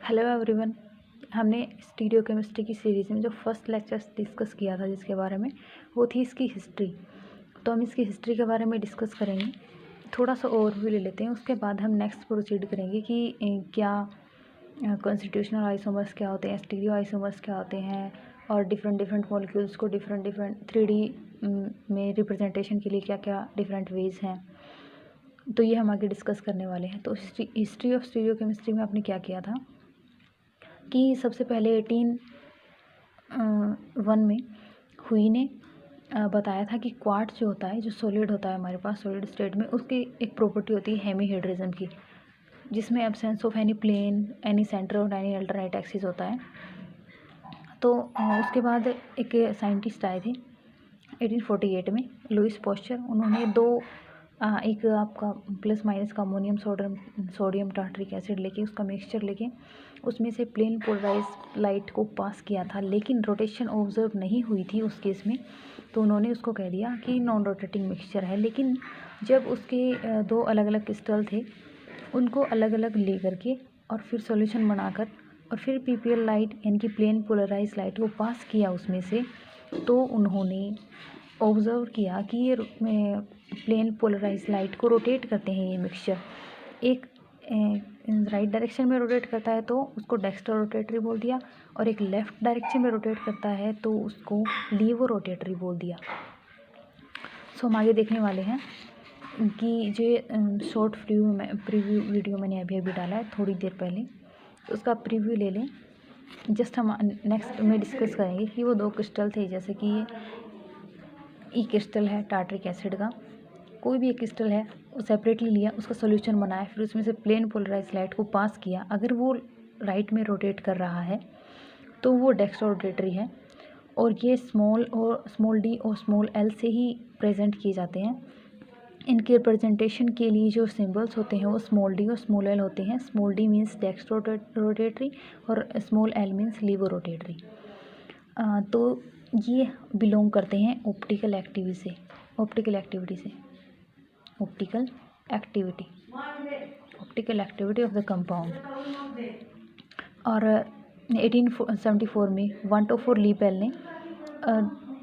Hello everyone. हमने stereo chemistry की series में जो फर्स्ट लेक्चर डिस्कस किया था जिसके बारे में, वो थी इसकी हिस्ट्री। तो हम इसकी हिस्ट्री के बारे में डिस्कस करेंगे, थोड़ा सा ओवरव्यू ले लेते हैं। उसके बाद हम नेक्स्ट प्रोसीड करेंगे कि क्या कॉन्स्टिट्यूशनल आइसोमर्स क्या होते हैं, स्टीरियो आइसोमर्स क्या होते हैं, और डिफरेंट मॉलिक्यूल्स को डिफरेंट 3D में रिप्रेजेंटेशन के लिए क्या क्या डिफरेंट वेज हैं। तो ये हम आगे डिस्कस करने वाले हैं। तो हिस्ट्री ऑफ स्टीरियो केमिस्ट्री में आपने क्या किया था कि सबसे पहले 1801 में हुई ने बताया था कि क्वार्ट्ज जो होता है, जो सॉलिड होता है हमारे पास सॉलिड स्टेट में, उसकी एक प्रॉपर्टी होती है हेमीहेड्रिज्म की, जिसमें absence of any plane, any centre और एनी अल्टरनेट एक्सिस होता है। तो उसके बाद एक साइंटिस्ट आए थे 1848 में, लुइस पॉस्चर। उन्होंने एक आपका प्लस माइनस का अमोनियम सोडियम टार्टरिक एसिड लेके, उसका मिक्सचर लेके उसमें से प्लेन पोलराइज लाइट को पास किया था, लेकिन रोटेशन ऑब्जर्व नहीं हुई थी उस केस में। तो उन्होंने उसको कह दिया कि नॉन रोटेटिंग मिक्सचर है। लेकिन जब उसके दो अलग अलग क्रिस्टल थे, उनको अलग अलग ले करके और फिर सॉल्यूशन बनाकर और फिर पीपीएल लाइट यानी कि प्लेन पोलराइज लाइट को पास किया उसमें से, तो उन्होंने ऑब्ज़र्व किया कि ये प्लेन पोलराइज लाइट को रोटेट करते हैं। ये मिक्सचर एक राइट डायरेक्शन में रोटेट करता है तो उसको डेक्स्टर रोटेटरी बोल दिया, और एक लेफ़्ट डायरेक्शन में रोटेट करता है तो उसको लीवो रोटेटरी बोल दिया। सो हम आगे देखने वाले हैं कि जो शॉर्ट प्रीव्यू वीडियो मैंने अभी डाला है थोड़ी देर पहले, तो उसका प्रीव्यू ले लें। जस्ट हम नेक्स्ट में डिस्कस करेंगे कि वो दो क्रिस्टल थे, जैसे कि ई क्रिस्टल है टार्टरिक एसिड का, कोई भी एक क्रिस्टल है, वो सेपरेटली लिया, उसका सॉल्यूशन बनाया, फिर उसमें से प्लेन पोलराइज लाइट को पास किया। अगर वो राइट में रोटेट कर रहा है तो वो डेक्स्टर रोटेटरी है, और ये स्मॉल डी और स्मॉल एल से ही प्रेजेंट किए जाते हैं। इनके रिप्रेजेंटेशन के लिए जो सिंबल्स होते हैं वो स्मॉल डी और स्मॉल एल होते हैं। Small D means dextro rotatory और small L means laevo rotatory. तो ये बिलोंग करते हैं ऑप्टिकल एक्टिविटी से optical activity of the compound. और 1874 में वॉन्टोफोर लीपेल ने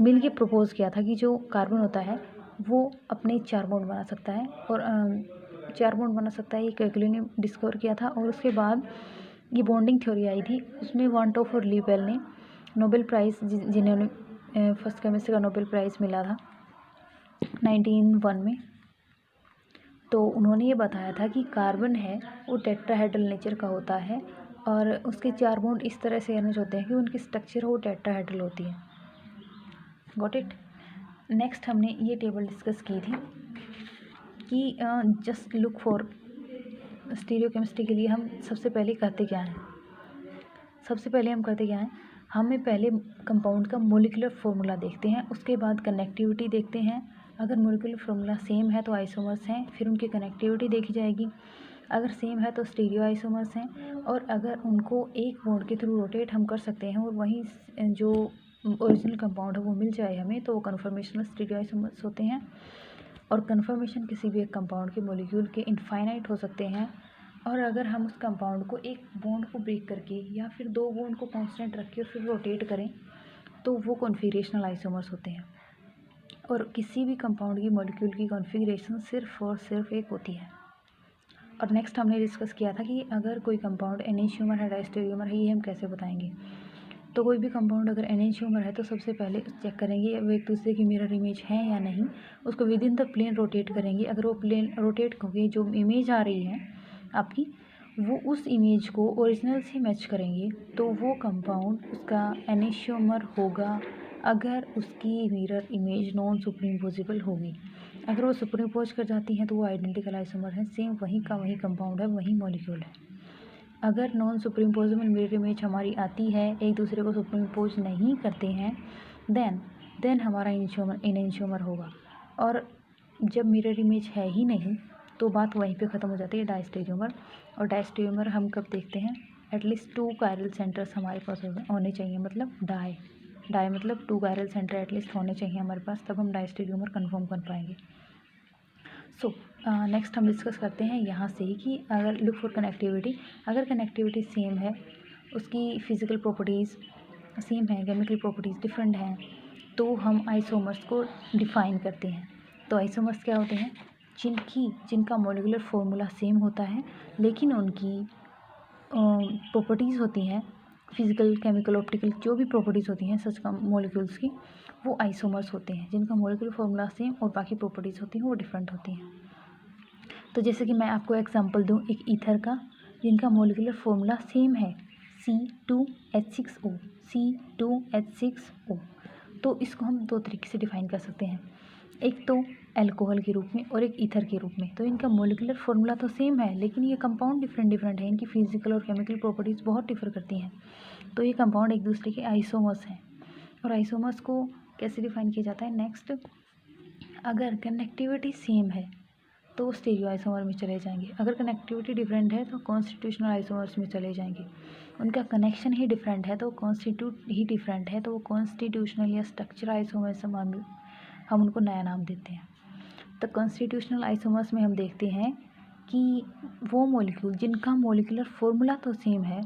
मिल के प्रपोज किया था कि जो कार्बन होता है वो अपने 4 बॉन्ड बना सकता है, और 4 बॉन्ड बना सकता है, ये कैकुले ने डिस्कवर किया था। और उसके बाद ये बॉन्डिंग थ्योरी आई थी, उसमें वॉन्टोफोर लीपेल ने नोबेल प्राइज़, जिन्होंने फर्स्ट केमिस्ट्री का नोबेल प्राइज़ मिला था 1901 में, तो उन्होंने ये बताया था कि कार्बन है वो टेट्राहेड्रल नेचर का होता है, और उसके 4 बॉन्ड इस तरह से अरेंज होते हैं कि उनकी स्ट्रक्चर वो टेट्राहेड्रल होती है। Got it. नेक्स्ट हमने ये टेबल डिस्कस की थी कि just look for stereo chemistry के लिए हम सबसे पहले करते क्या हैं। हमें पहले कंपाउंड का मोलिकुलर फॉर्मूला देखते हैं, उसके बाद कनेक्टिविटी देखते हैं। अगर मोलिकुलर फॉर्मूला सेम है तो आइसोमर्स हैं, फिर उनकी कनेक्टिविटी देखी जाएगी। अगर सेम है तो स्टीरियो आइसोमर्स हैं, और अगर उनको एक बॉन्ड के थ्रू रोटेट हम कर सकते हैं और वहीं जो ओरिजिनल कंपाउंड है वो मिल जाए हमें, तो वो कन्फर्मेशनल स्टीरियो आइसोमर्स होते हैं। और कन्फर्मेशन किसी भी एक कंपाउंड के मॉलिक्यूल के इनफाइनाइट हो सकते हैं, और अगर हम उस कंपाउंड को एक बॉन्ड को ब्रेक करके या फिर 2 बॉन्ड को कांस्टेंट रख के और फिर रोटेट करें तो वो कॉन्फिगरेशनल आइसोमर्स होते हैं। और किसी भी कंपाउंड की मॉलिक्यूल की कॉन्फिगरेशन सिर्फ और सिर्फ एक होती है। और नेक्स्ट हमने डिस्कस किया था कि अगर कोई कंपाउंड एनेंशियोमर है, डायस्टेरियोमर है, ये हम कैसे बताएंगे। तो कोई भी कंपाउंड अगर एनेंशियोमर है तो सबसे पहले चेक करेंगे वो एक दूसरे की मिरर इमेज है या नहीं, उसको within the plane rotate करेंगे। अगर वो प्लेन रोटेट होगी, जो इमेज आ रही है आपकी, वो उस इमेज को ओरिजिनल से मैच करेंगे, तो वो कंपाउंड उसका एनेंशियोमर होगा। अगर उसकी मिरर इमेज नॉन सुपरइम्पोजिबल होगी, अगर वो सुपरइम्पोज कर जाती हैं तो वो आइडेंटिकल आइसोमर है, सेम वही का वही कंपाउंड है, वही मॉलिक्यूल है। अगर नॉन सुपरइम्पोजेबल मिरर इमेज हमारी आती है, एक दूसरे को सुपरइम्पोज नहीं करते हैं, देन हमारा एनेंशियोमर होगा। और जब मिरर इमेज है ही नहीं तो बात वहीं पे ख़त्म हो जाती है, डायस्टेरियोमर। और डायस्टेरियोमर हम कब देखते हैं, एटलीस्ट 2 कायरल सेंटर्स हमारे पास होने चाहिए, मतलब डाई मतलब 2 कायरल सेंटर एटलीस्ट होने चाहिए हमारे पास, तब हम डायस्टेरियोमर कन्फर्म कर पाएंगे। सो नेक्स्ट हम डिस्कस करते हैं यहाँ से ही कि अगर लुक फॉर कनेक्टिविटी, अगर कनेक्टिविटी सेम है, उसकी फिज़िकल प्रॉपर्टीज़ सेम है, केमिकल प्रॉपर्टीज़ डिफरेंट हैं, तो हम आइसोमर्स को डिफ़ाइन करते हैं। तो आइसोमर्स क्या होते हैं? जिनका मॉलिक्यूलर फॉर्मूला सेम होता है, लेकिन उनकी प्रॉपर्टीज़ होती हैं, फिज़िकल, केमिकल, ऑप्टिकल जो भी प्रॉपर्टीज़ होती हैं सच का मॉलिक्यूल्स की, वो आइसोमर्स होते हैं, जिनका मॉलिक्यूलर फॉर्मूला सेम और बाकी प्रॉपर्टीज़ होती हैं वो डिफरेंट होती हैं। तो जैसे कि मैं आपको एग्जांपल दूं एक ईथर का, जिनका मॉलिक्यूलर फॉर्मूला सेम है C2H6O, C2H6O। तो इसको हम दो तरीके से डिफ़ाइन कर सकते हैं, एक तो अल्कोहल के रूप में और एक ईथर के रूप में। तो इनका मॉलिक्यूलर फॉर्मूला तो सेम है, लेकिन ये कंपाउंड डिफरेंट है, इनकी फिजिकल और केमिकल प्रॉपर्टीज़ बहुत डिफर करती हैं। तो ये कंपाउंड एक दूसरे के आइसोमर्स हैं। और आइसोमर्स को कैसे डिफाइन किया जाता है? नेक्स्ट, अगर कनेक्टिविटी सेम है तो स्टीरियो आइसोमर में चले जाएंगे, अगर कनेक्टिविटी डिफरेंट है तो कॉन्स्टिट्यूशनल आइसोमर्स में चले जाएंगे। उनका कनेक्शन ही डिफरेंट है तो कॉन्स्टिट्यूट ही डिफरेंट है, तो वो कॉन्स्टिट्यूशनल या स्ट्रक्चर आइसोमर्स हम उनको नया नाम देते हैं। तो कॉन्स्टिट्यूशनल आइसोमर्स में हम देखते हैं कि वो मॉलिक्यूल जिनका मॉलिक्यूलर फॉर्मूला तो सेम है,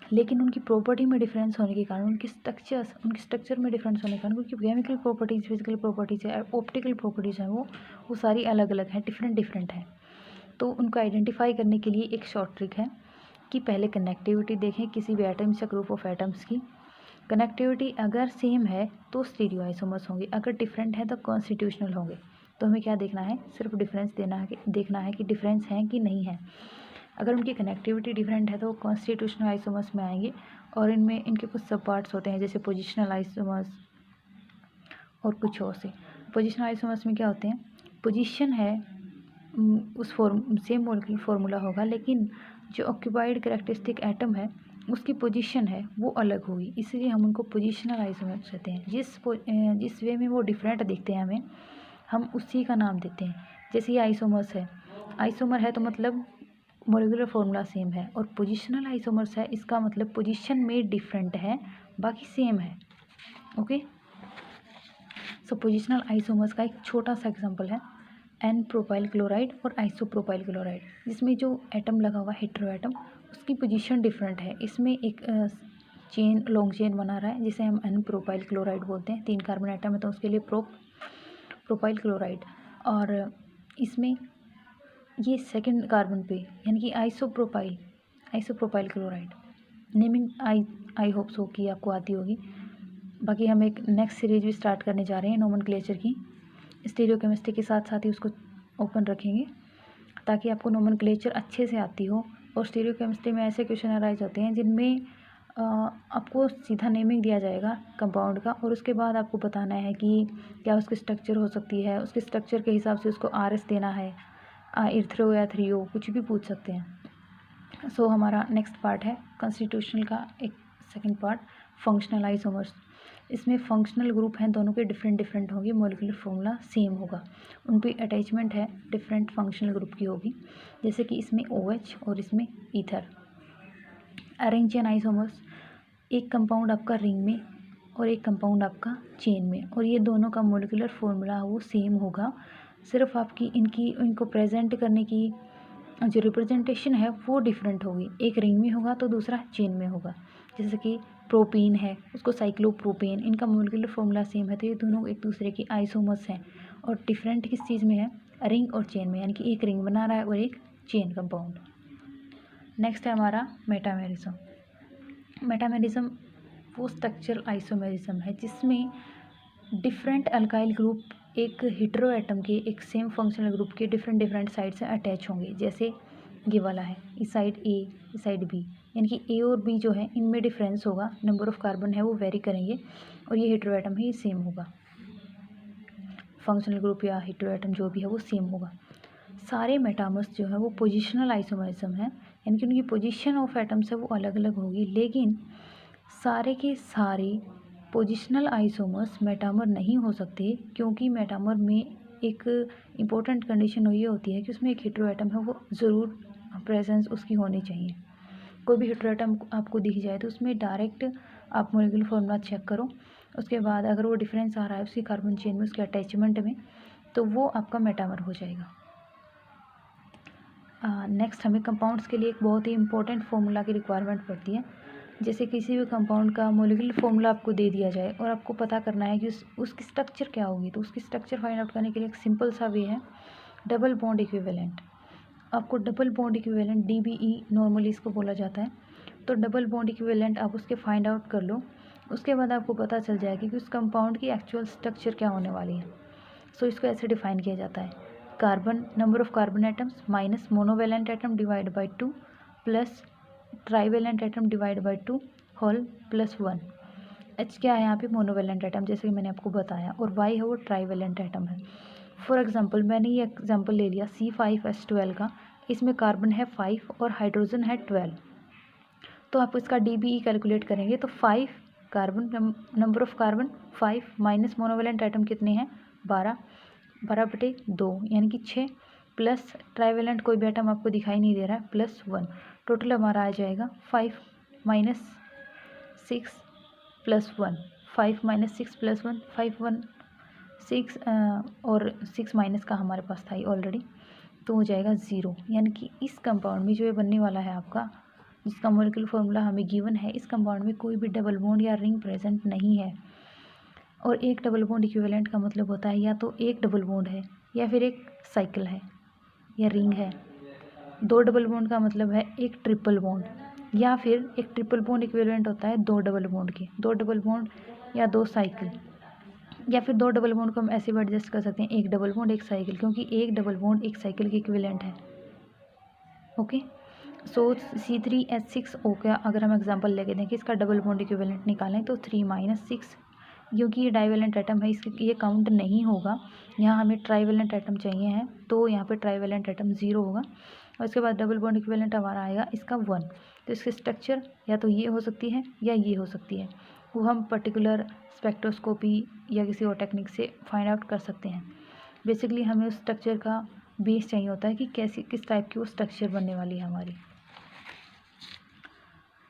लेकिन उनकी प्रॉपर्टी में डिफरेंस होने के कारण, उनके स्ट्रक्चर में डिफरेंस होने के कारण, क्योंकि केमिकल प्रॉपर्टीज़, फिजिकल प्रॉपर्टीज़ है, ऑप्टिकल प्रॉपर्टीज़ हैं, वो सारी अलग अलग हैं, डिफरेंट हैं। तो उनको आइडेंटिफाई करने के लिए एक शॉर्ट ट्रिक है कि पहले कनेक्टिविटी देखें किसी भी एटम्स या ग्रुप ऑफ एटम्स की। कनेक्टिविटी अगर सेम है तो स्टीरियो आइसोमर्स होंगे, अगर डिफरेंट है तो कॉन्स्टिट्यूशनल होंगे। तो हमें क्या देखना है? सिर्फ डिफरेंस देखना है कि डिफरेंस है कि नहीं है। अगर उनकी कनेक्टिविटी डिफरेंट है तो वो कॉन्स्टिट्यूशनल आइसोमर्स में आएंगे, और इनके कुछ सब पार्ट्स होते हैं, जैसे पोजिशनल आइसोमर्स और कुछ और से। पोजिशनल आइसोमर्स में क्या होते हैं? पोजीशन है उस सेम मॉलिक्यूलर फार्मूला होगा, लेकिन जो ऑक्यूपाइड कैरेक्टरिस्टिक एटम है उसकी पोजीशन है वो अलग होगी, इसलिए हम उनको पोजिशनल आइसोमर्स कहते हैं। जिस वे में वो डिफरेंट दिखते हैं हम उसी का नाम देते हैं। जैसे ये आइसोमर है तो मतलब मॉलिक्यूलर फॉर्मूला सेम है, और पोजिशनल आइसोमर्स है इसका मतलब पोजीशन में डिफरेंट है, बाकी सेम है। ओके, सो पोजिशनल आइसोमर्स का एक छोटा सा एग्जांपल है एन प्रोपाइल क्लोराइड और आइसोप्रोपाइल क्लोराइड, जिसमें जो एटम लगा हुआ हेटेरो एटम, उसकी पोजीशन डिफरेंट है। इसमें एक लॉन्ग चेन बना रहा है जिसे हम एन प्रोपाइल क्लोराइड बोलते हैं। 3 कार्बन एटम है तो उसके लिए प्रोपाइल क्लोराइड, और इसमें ये सेकंड कार्बन पे यानी कि isopropyl chloride. Naming I hope so कि आपको आती होगी। बाकी हम एक नेक्स्ट सीरीज भी स्टार्ट करने जा रहे हैं नोमेनक्लेचर की, स्टीरियोकेमिस्ट्री के साथ ही उसको ओपन रखेंगे ताकि आपको नोमेनक्लेचर अच्छे से आती हो। और स्टीरियोकेमिस्ट्री में ऐसे क्वेश्चन अराइज होते हैं जिनमें आपको सीधा नेमिंग दिया जाएगा कंपाउंड का, और उसके बाद आपको बताना है कि क्या उसकी स्ट्रक्चर हो सकती है, उसके स्ट्रक्चर के हिसाब से उसको RS देना है, इर्थ्रो या थ्रियो कुछ भी पूछ सकते हैं। सो हमारा नेक्स्ट पार्ट है कॉन्स्टिट्यूशनल का एक सेकंड पार्ट, फंक्शनल आइसोमर्स। इसमें फंक्शनल ग्रुप हैं, दोनों के डिफरेंट होंगे, मॉलिक्यूलर फॉर्मूला सेम होगा, उन पर अटैचमेंट है डिफरेंट फंक्शनल ग्रुप की होगी, जैसे कि इसमें OH और इसमें ईथर। अरेंजियन आइसोमर्स, एक कंपाउंड आपका रिंग में और एक कंपाउंड आपका चेन में, और ये दोनों का मॉलिक्यूलर फॉर्मूला वो सेम होगा, सिर्फ आपकी इनको प्रेजेंट करने की जो रिप्रेजेंटेशन है वो डिफरेंट होगी, एक रिंग में होगा तो दूसरा चेन में होगा। जैसे कि प्रोपीन है उसको साइक्लोप्रोपेन, इनका मॉलिक्यूलर फॉर्मूला सेम है, तो ये दोनों एक दूसरे की आइसोमर्स हैं, और डिफरेंट किस चीज़ में है? रिंग और चेन में, यानी कि एक रिंग बना रहा है और एक चेन कंपाउंड। नेक्स्ट है हमारा मेटामेरिज्म वो स्ट्रक्चरल आइसोमेरिज्म है जिसमें डिफरेंट अल्काइल ग्रुप एक हेटेरो एटम के एक सेम फंक्शनल ग्रुप के डिफरेंट साइड से अटैच होंगे। जैसे ये वाला है, इस साइड A इस साइड B, यानी कि A और B जो है इनमें डिफरेंस होगा, नंबर ऑफ़ कार्बन है वो वेरी करेंगे, और ये हेटेरो एटम ही सेम होगा, फंक्शनल ग्रुप या हेटेरो एटम जो भी है वो सेम होगा। सारे मेटामर्स जो है वो पोजिशनल आइसोमरिज्म है, यानी कि उनकी पोजीशन ऑफ एटम्स है वो अलग अलग होगी, लेकिन सारे के सारे पोजिशनल आइसोमर्स मेटामर नहीं हो सकते, क्योंकि मेटामर में एक इम्पोर्टेंट कंडीशन ये होती है कि उसमें एक हेटेरो एटम है वो ज़रूर प्रेजेंस उसकी होनी चाहिए। कोई भी हेटेरो एटम आपको दिख जाए तो उसमें डायरेक्ट आप मॉलिक्यूलर फॉर्मूला चेक करो, उसके बाद अगर वो डिफरेंस आ रहा है उसकी कार्बन चेन में, उसके अटैचमेंट में, तो वो आपका मेटामर हो जाएगा। नेक्स्ट हमें कंपाउंड्स के लिए एक बहुत ही इंपॉर्टेंट फॉर्मूला की रिक्वायरमेंट पड़ती है। जैसे किसी भी कंपाउंड का मॉलिक्यूलर फॉर्मूला आपको दे दिया जाए और आपको पता करना है कि उसकी स्ट्रक्चर क्या होगी, तो उसकी स्ट्रक्चर फाइंड आउट करने के लिए एक सिंपल सा वे है डबल बॉन्ड इक्विवेलेंट। आपको double bond equivalent DBE normally इसको बोला जाता है। तो डबल बॉन्ड इक्विवेलेंट आप उसके फाइंड आउट कर लो, उसके बाद आपको पता चल जाएगा कि उस कंपाउंड की एक्चुअल स्ट्रक्चर क्या होने वाली है। सो इसको ऐसे डिफाइन किया जाता है, carbon number of carbon atoms minus monovalent atom divide by 2 plus trivalent atom divide by 2 whole plus 1। H क्या है यहाँ पे, मोनोवेलेंट एटम, जैसे कि मैंने आपको बताया, और Y है वो ट्राईवेलेंट एटम है। फॉर एग्जांपल मैंने ये एग्जांपल ले लिया C5H12 का, इसमें कार्बन है 5 और हाइड्रोजन है 12। तो आप इसका DBE कैलकुलेट करेंगे तो 5 carbon number of carbon 5 minus monovalent atom कितने हैं 12/2 यानी कि 6 प्लस ट्राईवेलेंट कोई भी एटम आपको दिखाई नहीं दे रहा है प्लस 1। टोटल हमारा आ जाएगा 5 माइनस 6 प्लस 1, 5 माइनस 6 प्लस 1, 5 1 6 और 6 माइनस का हमारे पास था ही ऑलरेडी, तो हो जाएगा 0। यानी कि इस कंपाउंड में जो ये बनने वाला है आपका, जिसका मॉलिक्यूलर फॉर्मूला हमें गिवन है, इस कंपाउंड में कोई भी डबल बॉन्ड या रिंग प्रेजेंट नहीं है। और एक डबल बॉन्ड इक्विवेलेंट का मतलब होता है या तो एक डबल बॉन्ड है या फिर एक साइकिल है या रिंग है। दो डबल बॉन्ड का मतलब है एक ट्रिपल बॉन्ड, या फिर एक ट्रिपल बॉन्ड इक्विवेलेंट होता है दो डबल बॉन्ड के, दो डबल बॉन्ड या दो साइकिल, या फिर दो डबल बॉन्ड को हम ऐसे भी एडजस्ट कर सकते हैं, एक डबल बॉन्ड एक साइकिल, क्योंकि एक डबल बॉन्ड एक साइकिल के इक्विवेलेंट है। ओके, सो C3H6O का अगर हम एग्जांपल लेके देखें, इसका डबल बॉन्ड इक्विवेलेंट निकालें तो 3 माइनस 6, क्योंकि ये डाइवेलेंट एटम है इसके ये काउंट नहीं होगा। यहाँ हमें ट्राईवेलेंट एटम चाहिए हैं, तो यहाँ पे ट्राईवेलेंट एटम 0 होगा। और इसके बाद डबल बॉन्ड इक्विवेलेंट हमारा आएगा इसका 1। तो इसकी स्ट्रक्चर या तो ये हो सकती है या ये हो सकती है, वो हम पर्टिकुलर स्पेक्ट्रोस्कोपी या किसी और टेक्निक से फाइंड आउट कर सकते हैं। बेसिकली हमें उस स्ट्रक्चर का बेस चाहिए होता है कि कैसी किस टाइप की वो स्ट्रक्चर बनने वाली है हमारी।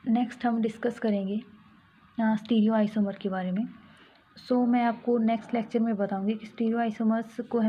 नेक्स्ट हम डिस्कस करेंगे स्टीरियो आइसोमर के बारे में। सो मैं आपको नेक्स्ट लेक्चर में बताऊंगी कि स्टीरियो आइसोमर्स को हम